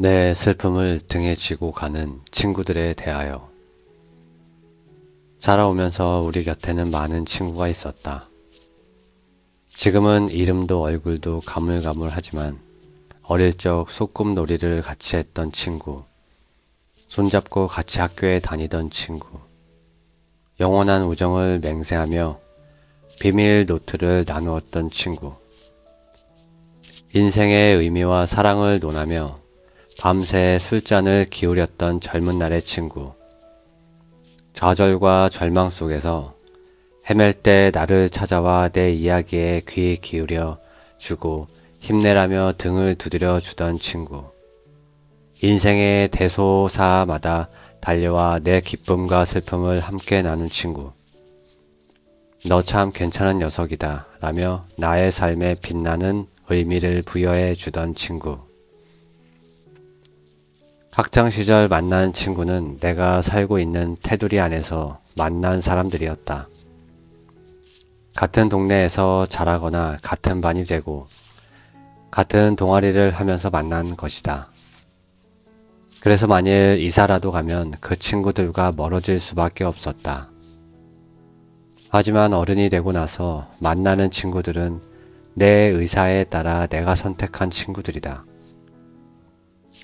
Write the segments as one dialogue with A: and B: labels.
A: 내 슬픔을 등에 지고 가는 친구들에 대하여. 자라오면서 우리 곁에는 많은 친구가 있었다. 지금은 이름도 얼굴도 가물가물하지만 어릴 적 소꿉놀이를 같이 했던 친구, 손잡고 같이 학교에 다니던 친구, 영원한 우정을 맹세하며 비밀 노트를 나누었던 친구, 인생의 의미와 사랑을 논하며 밤새 술잔을 기울였던 젊은 날의 친구, 좌절과 절망 속에서 헤맬 때 나를 찾아와 내 이야기에 귀 기울여 주고 힘내라며 등을 두드려 주던 친구, 인생의 대소사마다 달려와 내 기쁨과 슬픔을 함께 나눈 친구, 너 참 괜찮은 녀석이다 라며 나의 삶에 빛나는 의미를 부여해 주던 친구. 학창시절 만난 친구는 내가 살고 있는 테두리 안에서 만난 사람들이었다. 같은 동네에서 자라거나 같은 반이 되고 같은 동아리를 하면서 만난 것이다. 그래서 만일 이사라도 가면 그 친구들과 멀어질 수밖에 없었다. 하지만 어른이 되고 나서 만나는 친구들은 내 의사에 따라 내가 선택한 친구들이다.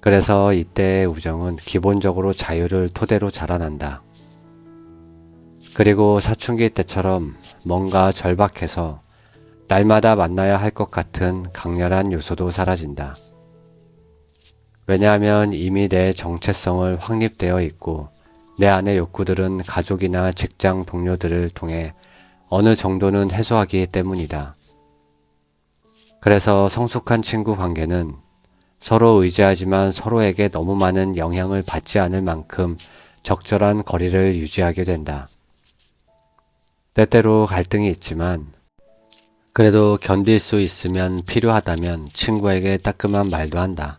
A: 그래서 이때의 우정은 기본적으로 자유를 토대로 자라난다. 그리고 사춘기 때처럼 뭔가 절박해서 날마다 만나야 할 것 같은 강렬한 요소도 사라진다. 왜냐하면 이미 내 정체성을 확립되어 있고 내 안의 욕구들은 가족이나 직장 동료들을 통해 어느 정도는 해소하기 때문이다. 그래서 성숙한 친구 관계는 서로 의지하지만 서로에게 너무 많은 영향을 받지 않을 만큼 적절한 거리를 유지하게 된다. 때때로 갈등이 있지만 그래도 견딜 수 있으면 필요하다면 친구에게 따끔한 말도 한다.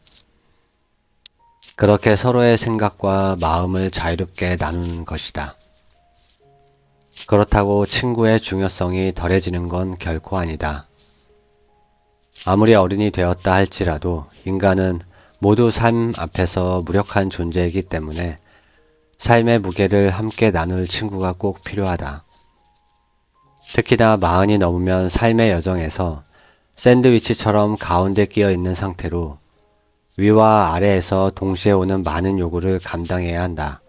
A: 그렇게 서로의 생각과 마음을 자유롭게 나누는 것이다. 그렇다고 친구의 중요성이 덜해지는 건 결코 아니다. 아무리 어른이 되었다 할지라도 인간은 모두 삶 앞에서 무력한 존재이기 때문에 삶의 무게를 함께 나눌 친구가 꼭 필요하다. 특히나 40이 넘으면 삶의 여정에서 샌드위치처럼 가운데 끼어 있는 상태로 위와 아래에서 동시에 오는 많은 요구를 감당해야 한다.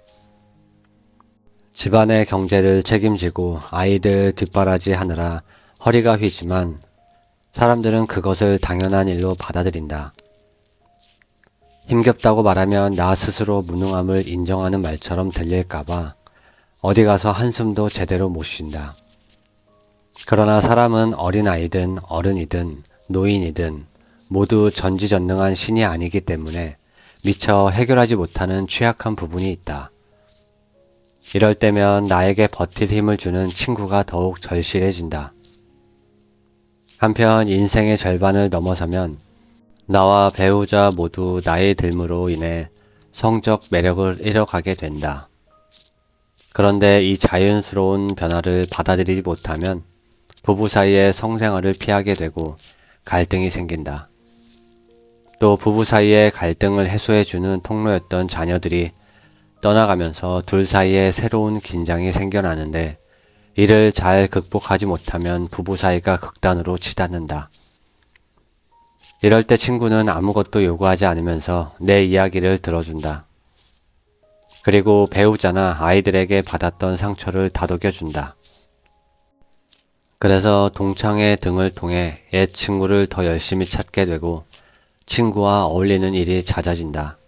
A: 집안의 경제를 책임지고 아이들 뒷바라지 하느라 허리가 휘지만 사람들은 그것을 당연한 일로 받아들인다. 힘겹다고 말하면 나 스스로 무능함을 인정하는 말처럼 들릴까봐 어디 가서 한숨도 제대로 못 쉰다. 그러나 사람은 어린아이든 어른이든 노인이든 모두 전지전능한 신이 아니기 때문에 미처 해결하지 못하는 취약한 부분이 있다. 이럴 때면 나에게 버틸 힘을 주는 친구가 더욱 절실해진다. 한편 인생의 절반을 넘어서면 나와 배우자 모두 나이 들므로 인해 성적 매력을 잃어가게 된다. 그런데 이 자연스러운 변화를 받아들이지 못하면 부부 사이의 성생활을 피하게 되고 갈등이 생긴다. 또 부부 사이의 갈등을 해소해주는 통로였던 자녀들이 떠나가면서 둘 사이에 새로운 긴장이 생겨나는데 이를 잘 극복하지 못하면 부부 사이가 극단으로 치닫는다. 이럴 때 친구는 아무것도 요구하지 않으면서 내 이야기를 들어준다. 그리고 배우자나 아이들에게 받았던 상처를 다독여준다. 그래서 동창의 등을 통해 옛 친구를 더 열심히 찾게 되고 친구와 어울리는 일이 잦아진다.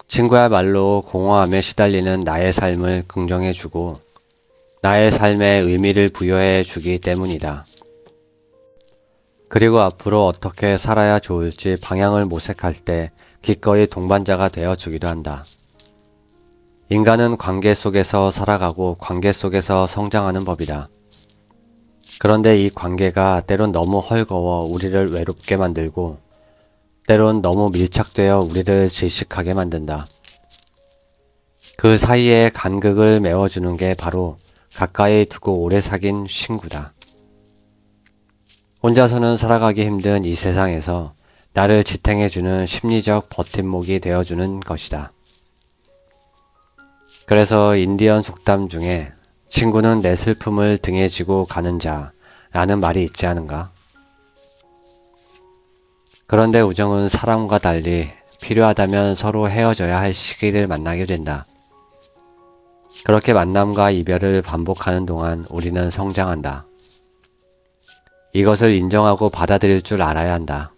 A: 친구야말로 공허함에 시달리는 나의 삶을 긍정해주고 나의 삶에 의미를 부여해 주기 때문이다. 그리고 앞으로 어떻게 살아야 좋을지 방향을 모색할 때 기꺼이 동반자가 되어 주기도 한다. 인간은 관계 속에서 살아가고 관계 속에서 성장하는 법이다. 그런데 이 관계가 때론 너무 헐거워 우리를 외롭게 만들고 때론 너무 밀착되어 우리를 질식하게 만든다. 그 사이에 간극을 메워주는 게 바로 가까이 두고 오래 사귄 친구다. 혼자서는 살아가기 힘든 이 세상에서 나를 지탱해주는 심리적 버팀목이 되어주는 것이다. 그래서 인디언 속담 중에 친구는 내 슬픔을 등에 지고 가는 자라는 말이 있지 않은가? 그런데 우정은 사랑과 달리 필요하다면 서로 헤어져야 할 시기를 만나게 된다. 그렇게 만남과 이별을 반복하는 동안 우리는 성장한다. 이것을 인정하고 받아들일 줄 알아야 한다.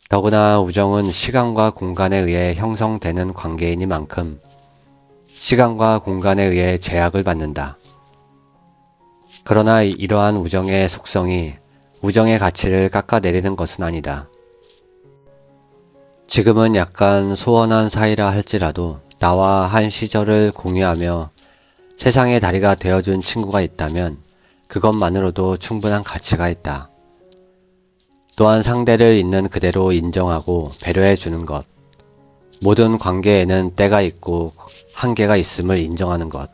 A: 더구나 우정은 시간과 공간에 의해 형성되는 관계이니만큼 시간과 공간에 의해 제약을 받는다. 그러나 이러한 우정의 속성이 우정의 가치를 깎아내리는 것은 아니다. 지금은 약간 소원한 사이라 할지라도 나와 한 시절을 공유하며 세상의 다리가 되어준 친구가 있다면 그것만으로도 충분한 가치가 있다. 또한 상대를 있는 그대로 인정하고 배려해 주는 것. 모든 관계에는 때가 있고 한계가 있음을 인정하는 것.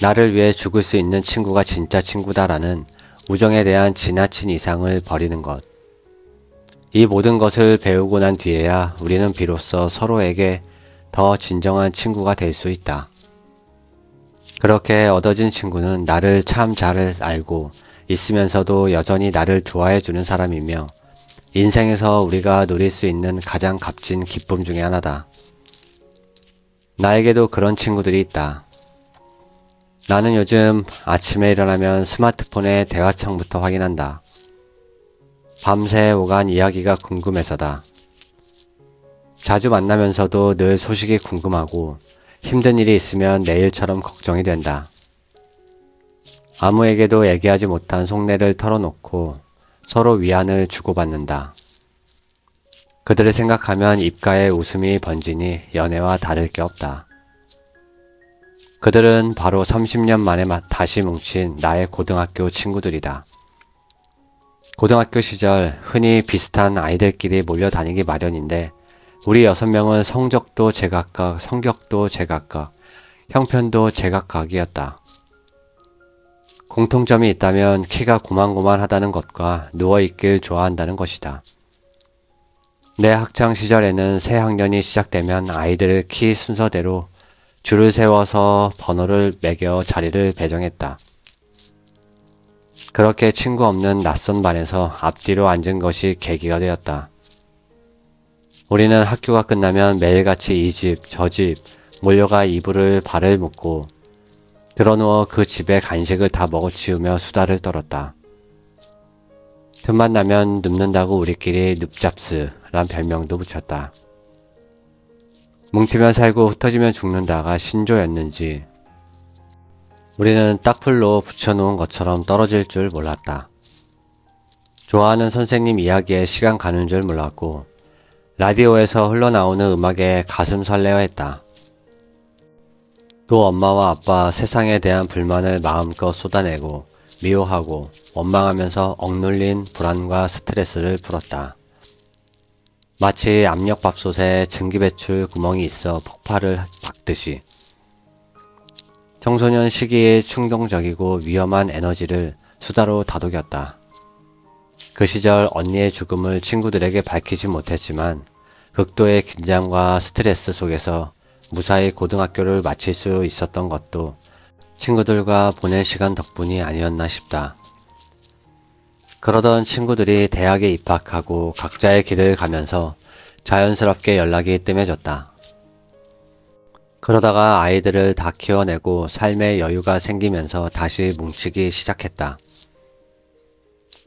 A: 나를 위해 죽을 수 있는 친구가 진짜 친구다라는 우정에 대한 지나친 이상을 버리는 것. 이 모든 것을 배우고 난 뒤에야 우리는 비로소 서로에게 더 진정한 친구가 될 수 있다. 그렇게 얻어진 친구는 나를 참 잘 알고 있으면서도 여전히 나를 좋아해주는 사람이며 인생에서 우리가 누릴 수 있는 가장 값진 기쁨 중에 하나다. 나에게도 그런 친구들이 있다. 나는 요즘 아침에 일어나면 스마트폰의 대화창부터 확인한다. 밤새 오간 이야기가 궁금해서다. 자주 만나면서도 늘 소식이 궁금하고 힘든 일이 있으면 내일처럼 걱정이 된다. 아무에게도 얘기하지 못한 속내를 털어놓고 서로 위안을 주고받는다. 그들을 생각하면 입가에 웃음이 번지니 연애와 다를 게 없다. 그들은 바로 30년 만에 다시 뭉친 나의 고등학교 친구들이다. 고등학교 시절 흔히 비슷한 아이들끼리 몰려다니기 마련인데 우리 6명은 성적도 제각각, 성격도 제각각, 형편도 제각각이었다. 공통점이 있다면 키가 고만고만하다는 것과 누워있길 좋아한다는 것이다. 내 학창시절에는 새 학년이 시작되면 아이들을 키 순서대로 줄을 세워서 번호를 매겨 자리를 배정했다. 그렇게 친구 없는 낯선 반에서 앞뒤로 앉은 것이 계기가 되었다. 우리는 학교가 끝나면 매일같이 이 집, 저 집 몰려가 이불을 발을 묶고 드러누워 그 집의 간식을 다 먹어치우며 수다를 떨었다. 틈만 나면 눕는다고 우리끼리 눕잡스란 별명도 붙였다. 뭉치면 살고 흩어지면 죽는다가 신조였는지 우리는 딱풀로 붙여놓은 것처럼 떨어질 줄 몰랐다. 좋아하는 선생님 이야기에 시간 가는 줄 몰랐고 라디오에서 흘러나오는 음악에 가슴 설레어했다. 또 엄마와 아빠 세상에 대한 불만을 마음껏 쏟아내고 미워하고 원망하면서 억눌린 불안과 스트레스를 풀었다. 마치 압력밥솥에 증기배출 구멍이 있어 폭발을 박듯이 청소년 시기의 충동적이고 위험한 에너지를 수다로 다독였다. 그 시절 언니의 죽음을 친구들에게 밝히지 못했지만 극도의 긴장과 스트레스 속에서 무사히 고등학교를 마칠 수 있었던 것도 친구들과 보낸 시간 덕분이 아니었나 싶다. 그러던 친구들이 대학에 입학하고 각자의 길을 가면서 자연스럽게 연락이 뜸해졌다. 그러다가 아이들을 다 키워내고 삶의 여유가 생기면서 다시 뭉치기 시작했다.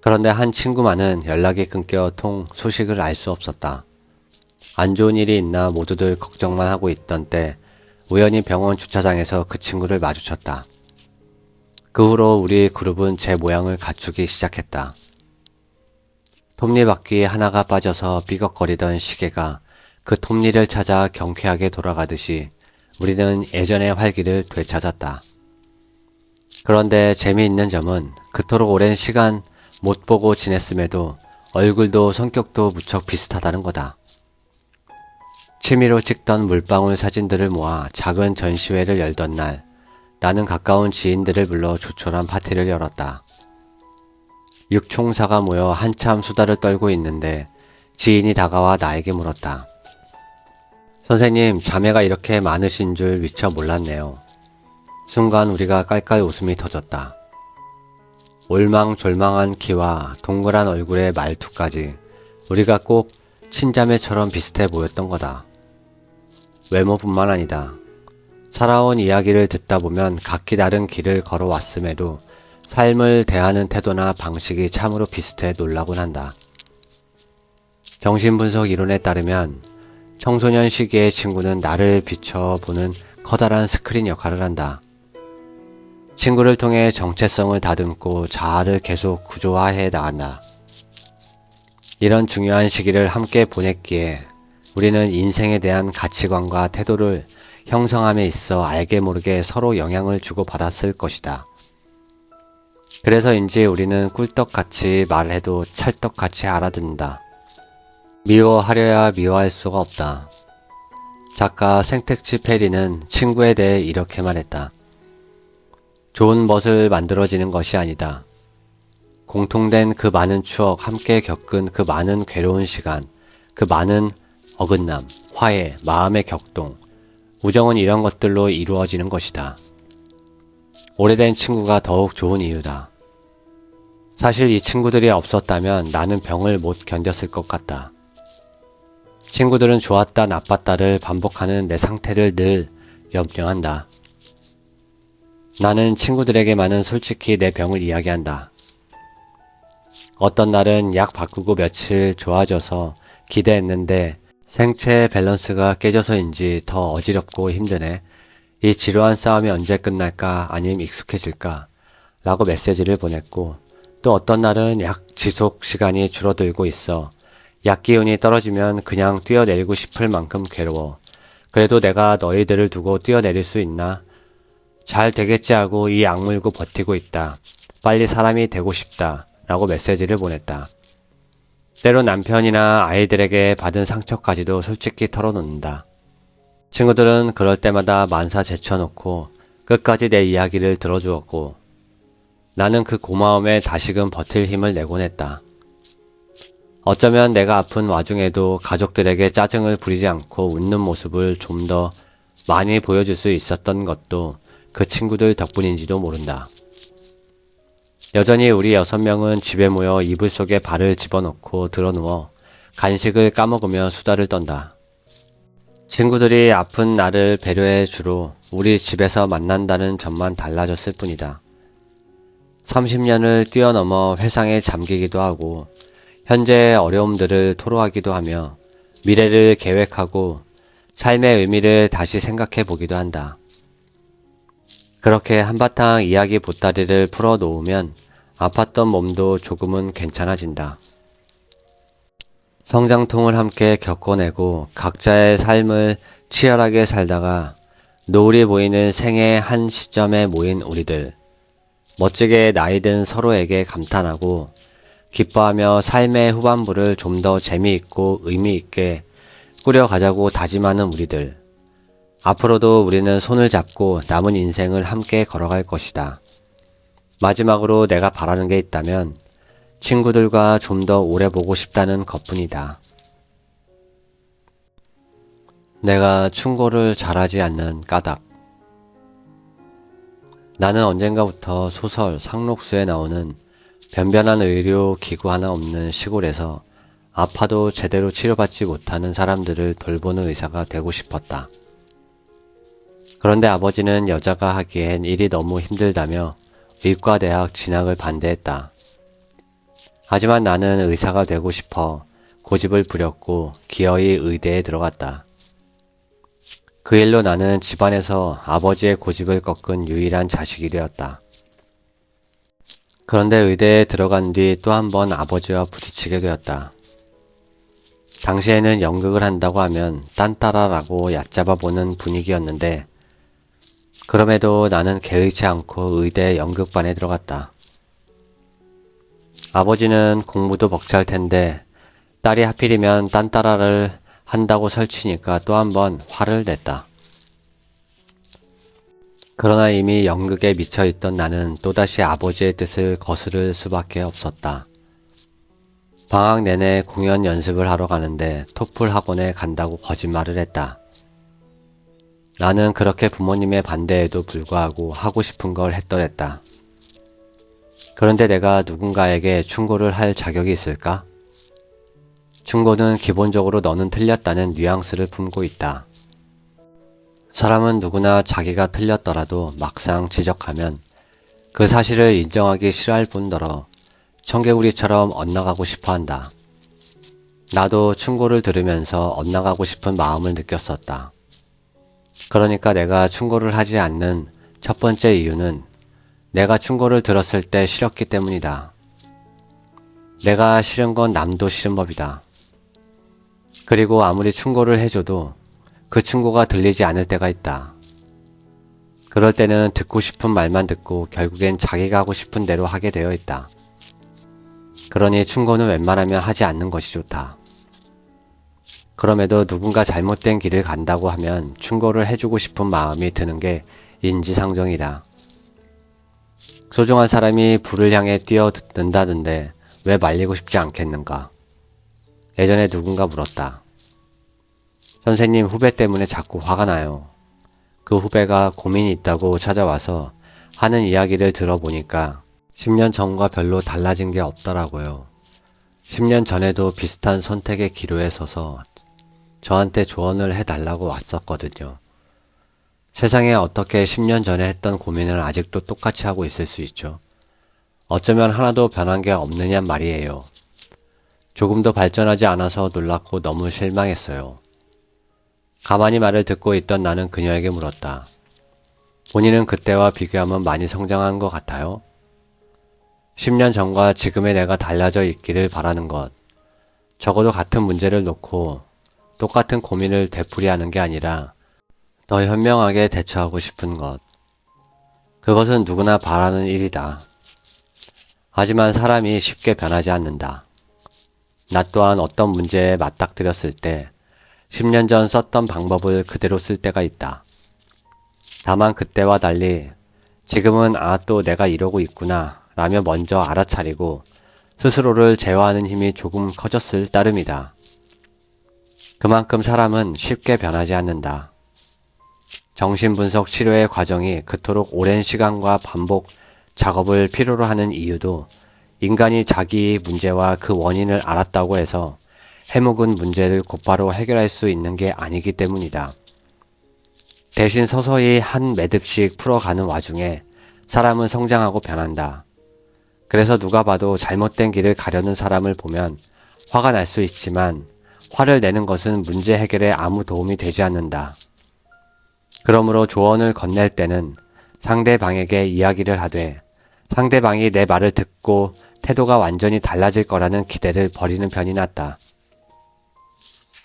A: 그런데 한 친구만은 연락이 끊겨 소식을 알 수 없었다. 안 좋은 일이 있나 모두들 걱정만 하고 있던 때 우연히 병원 주차장에서 그 친구를 마주쳤다. 그 후로 우리 그룹은 제 모양을 갖추기 시작했다. 톱니바퀴 하나가 빠져서 삐걱거리던 시계가 그 톱니를 찾아 경쾌하게 돌아가듯이 우리는 예전의 활기를 되찾았다. 그런데 재미있는 점은 그토록 오랜 시간 못 보고 지냈음에도 얼굴도 성격도 무척 비슷하다는 거다. 취미로 찍던 물방울 사진들을 모아 작은 전시회를 열던 날 나는 가까운 지인들을 불러 조촐한 파티를 열었다. 육총사가 모여 한참 수다를 떨고 있는데 지인이 다가와 나에게 물었다. 선생님, 자매가 이렇게 많으신 줄 미처 몰랐네요. 순간 우리가 깔깔 웃음이 터졌다. 올망졸망한 키와 동그란 얼굴의 말투까지 우리가 꼭 친자매처럼 비슷해 보였던 거다. 외모뿐만 아니다. 살아온 이야기를 듣다 보면 각기 다른 길을 걸어왔음에도 삶을 대하는 태도나 방식이 참으로 비슷해 놀라곤 한다. 정신분석 이론에 따르면 청소년 시기의 친구는 나를 비춰보는 커다란 스크린 역할을 한다. 친구를 통해 정체성을 다듬고 자아를 계속 구조화해 나간다. 이런 중요한 시기를 함께 보냈기에 우리는 인생에 대한 가치관과 태도를 형성함에 있어 알게 모르게 서로 영향을 주고받았을 것이다. 그래서인지 우리는 꿀떡같이 말해도 찰떡같이 알아듣는다. 미워하려야 미워할 수가 없다. 작가 생텍쥐 페리는 친구에 대해 이렇게 말했다. 좋은 멋을 만들어지는 것이 아니다. 공통된 그 많은 추억, 함께 겪은 그 많은 괴로운 시간, 그 많은 어긋남, 화해, 마음의 격동, 우정은 이런 것들로 이루어지는 것이다. 오래된 친구가 더욱 좋은 이유다. 사실 이 친구들이 없었다면 나는 병을 못 견뎠을 것 같다. 친구들은 좋았다 나빴다를 반복하는 내 상태를 늘 염려한다. 나는 친구들에게만은 솔직히 내 병을 이야기한다. 어떤 날은 약 바꾸고 며칠 좋아져서 기대했는데 생체 밸런스가 깨져서인지 더 어지럽고 힘드네. 이 지루한 싸움이 언제 끝날까 아님 익숙해질까 라고 메시지를 보냈고, 또 어떤 날은 약 지속 시간이 줄어들고 있어 약 기운이 떨어지면 그냥 뛰어내리고 싶을 만큼 괴로워. 그래도 내가 너희들을 두고 뛰어내릴 수 있나? 잘 되겠지 하고 이 악물고 버티고 있다. 빨리 사람이 되고 싶다 라고 메시지를 보냈다. 때로 남편이나 아이들에게 받은 상처까지도 솔직히 털어놓는다. 친구들은 그럴 때마다 만사 제쳐놓고 끝까지 내 이야기를 들어주었고, 나는 그 고마움에 다시금 버틸 힘을 내곤 했다. 어쩌면 내가 아픈 와중에도 가족들에게 짜증을 부리지 않고 웃는 모습을 좀 더 많이 보여줄 수 있었던 것도 그 친구들 덕분인지도 모른다. 여전히 우리 6명은 집에 모여 이불 속에 발을 집어넣고 드러누워 간식을 까먹으며 수다를 떤다. 친구들이 아픈 나를 배려해 주로 우리 집에서 만난다는 점만 달라졌을 뿐이다. 30년을 뛰어넘어 회상에 잠기기도 하고 현재의 어려움들을 토로하기도 하며 미래를 계획하고 삶의 의미를 다시 생각해 보기도 한다. 그렇게 한바탕 이야기 보따리를 풀어 놓으면 아팠던 몸도 조금은 괜찮아진다. 성장통을 함께 겪어내고 각자의 삶을 치열하게 살다가 노을이 보이는 생애의 한 시점에 모인 우리들. 멋지게 나이든 서로에게 감탄하고 기뻐하며 삶의 후반부를 좀 더 재미있고 의미있게 꾸려가자고 다짐하는 우리들. 앞으로도 우리는 손을 잡고 남은 인생을 함께 걸어갈 것이다. 마지막으로 내가 바라는 게 있다면 친구들과 좀 더 오래 보고 싶다는 것뿐이다. 내가 충고를 잘하지 않는 까닭. 나는 언젠가부터 소설 상록수에 나오는 변변한 의료 기구 하나 없는 시골에서 아파도 제대로 치료받지 못하는 사람들을 돌보는 의사가 되고 싶었다. 그런데 아버지는 여자가 하기엔 일이 너무 힘들다며 의과대학 진학을 반대했다. 하지만 나는 의사가 되고 싶어 고집을 부렸고 기어이 의대에 들어갔다. 그 일로 나는 집안에서 아버지의 고집을 꺾은 유일한 자식이 되었다. 그런데 의대에 들어간 뒤 또 한 번 아버지와 부딪히게 되었다. 당시에는 연극을 한다고 하면 딴따라라고 얕잡아 보는 분위기였는데, 그럼에도 나는 개의치 않고 의대 연극반에 들어갔다. 아버지는 공부도 벅찰 텐데 딸이 하필이면 딴따라를 한다고 설치니까 또 한 번 화를 냈다. 그러나 이미 연극에 미쳐있던 나는 또다시 아버지의 뜻을 거스를 수밖에 없었다. 방학 내내 공연 연습을 하러 가는데 토플 학원에 간다고 거짓말을 했다. 나는 그렇게 부모님의 반대에도 불구하고 하고 싶은 걸 했더랬다. 그런데 내가 누군가에게 충고를 할 자격이 있을까? 충고는 기본적으로 너는 틀렸다는 뉘앙스를 품고 있다. 사람은 누구나 자기가 틀렸더라도 막상 지적하면 그 사실을 인정하기 싫어할 뿐더러 청개구리처럼 엇나가고 싶어 한다. 나도 충고를 들으면서 엇나가고 싶은 마음을 느꼈었다. 그러니까 내가 충고를 하지 않는 첫 번째 이유는 내가 충고를 들었을 때 싫었기 때문이다. 내가 싫은 건 남도 싫은 법이다. 그리고 아무리 충고를 해줘도 그 충고가 들리지 않을 때가 있다. 그럴 때는 듣고 싶은 말만 듣고 결국엔 자기가 하고 싶은 대로 하게 되어 있다. 그러니 충고는 웬만하면 하지 않는 것이 좋다. 그럼에도 누군가 잘못된 길을 간다고 하면 충고를 해주고 싶은 마음이 드는 게 인지상정이다. 소중한 사람이 불을 향해 뛰어든다던데 왜 말리고 싶지 않겠는가? 예전에 누군가 물었다. 선생님, 후배 때문에 자꾸 화가 나요. 그 후배가 고민이 있다고 찾아와서 하는 이야기를 들어보니까 10년 전과 별로 달라진 게 없더라고요. 10년 전에도 비슷한 선택의 기로에 서서 저한테 조언을 해달라고 왔었거든요. 세상에 어떻게 10년 전에 했던 고민을 아직도 똑같이 하고 있을 수 있죠. 어쩌면 하나도 변한 게 없느냔 말이에요. 조금도 발전하지 않아서 놀랍고 너무 실망했어요. 가만히 말을 듣고 있던 나는 그녀에게 물었다. 본인은 그때와 비교하면 많이 성장한 것 같아요? 10년 전과 지금의 내가 달라져 있기를 바라는 것. 적어도 같은 문제를 놓고 똑같은 고민을 되풀이하는 게 아니라 더 현명하게 대처하고 싶은 것. 그것은 누구나 바라는 일이다. 하지만 사람이 쉽게 변하지 않는다. 나 또한 어떤 문제에 맞닥뜨렸을 때 10년 전 썼던 방법을 그대로 쓸 때가 있다. 다만 그때와 달리 지금은 또 내가 이러고 있구나 라며 먼저 알아차리고 스스로를 제어하는 힘이 조금 커졌을 따름이다. 그만큼 사람은 쉽게 변하지 않는다. 정신분석 치료의 과정이 그토록 오랜 시간과 반복 작업을 필요로 하는 이유도 인간이 자기 문제와 그 원인을 알았다고 해서 해묵은 문제를 곧바로 해결할 수 있는 게 아니기 때문이다. 대신 서서히 한 매듭씩 풀어가는 와중에 사람은 성장하고 변한다. 그래서 누가 봐도 잘못된 길을 가려는 사람을 보면 화가 날 수 있지만 화를 내는 것은 문제 해결에 아무 도움이 되지 않는다. 그러므로 조언을 건넬 때는 상대방에게 이야기를 하되 상대방이 내 말을 듣고 태도가 완전히 달라질 거라는 기대를 버리는 편이 낫다.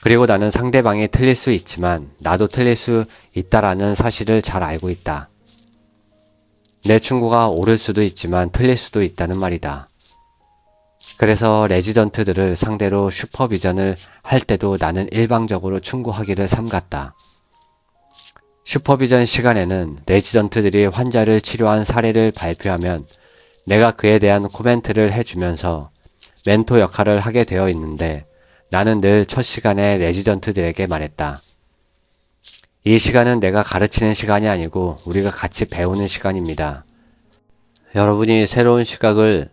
A: 그리고 나는 상대방이 틀릴 수 있지만 나도 틀릴 수 있다라는 사실을 잘 알고 있다. 내 충고가 옳을 수도 있지만 틀릴 수도 있다는 말이다. 그래서 레지던트들을 상대로 슈퍼비전을 할 때도 나는 일방적으로 충고하기를 삼갔다. 슈퍼비전 시간에는 레지던트들이 환자를 치료한 사례를 발표하면 내가 그에 대한 코멘트를 해주면서 멘토 역할을 하게 되어 있는데 나는 늘 첫 시간에 레지던트들에게 말했다. 이 시간은 내가 가르치는 시간이 아니고 우리가 같이 배우는 시간입니다. 여러분이 새로운 시각을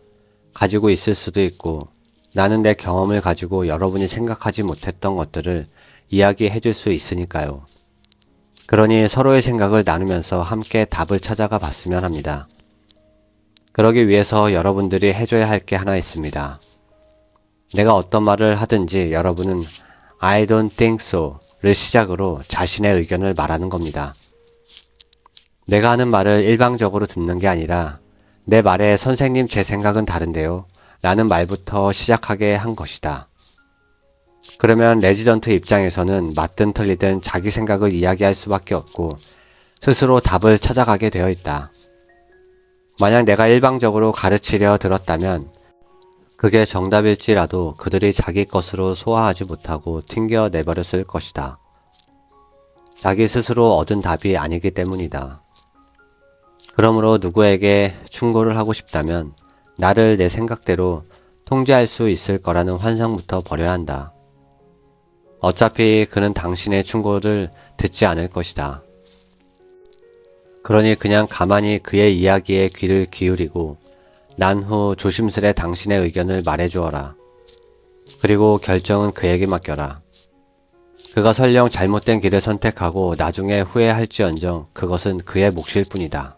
A: 가지고 있을 수도 있고 나는 내 경험을 가지고 여러분이 생각하지 못했던 것들을 이야기해 줄 수 있으니까요. 그러니 서로의 생각을 나누면서 함께 답을 찾아가 봤으면 합니다. 그러기 위해서 여러분들이 해줘야 할 게 하나 있습니다. 내가 어떤 말을 하든지 여러분은 I don't think so를 시작으로 자신의 의견을 말하는 겁니다. 내가 하는 말을 일방적으로 듣는 게 아니라 내 말에 선생님 제 생각은 다른데요 라는 말부터 시작하게 한 것이다. 그러면 레지던트 입장에서는 맞든 틀리든 자기 생각을 이야기할 수밖에 없고 스스로 답을 찾아가게 되어 있다. 만약 내가 일방적으로 가르치려 들었다면 그게 정답일지라도 그들이 자기 것으로 소화하지 못하고 튕겨 내버렸을 것이다. 자기 스스로 얻은 답이 아니기 때문이다. 그러므로 누구에게 충고를 하고 싶다면 나를 내 생각대로 통제할 수 있을 거라는 환상부터 버려야 한다. 어차피 그는 당신의 충고를 듣지 않을 것이다. 그러니 그냥 가만히 그의 이야기에 귀를 기울이고 난 후 조심스레 당신의 의견을 말해주어라. 그리고 결정은 그에게 맡겨라. 그가 설령 잘못된 길을 선택하고 나중에 후회할지언정 그것은 그의 몫일 뿐이다.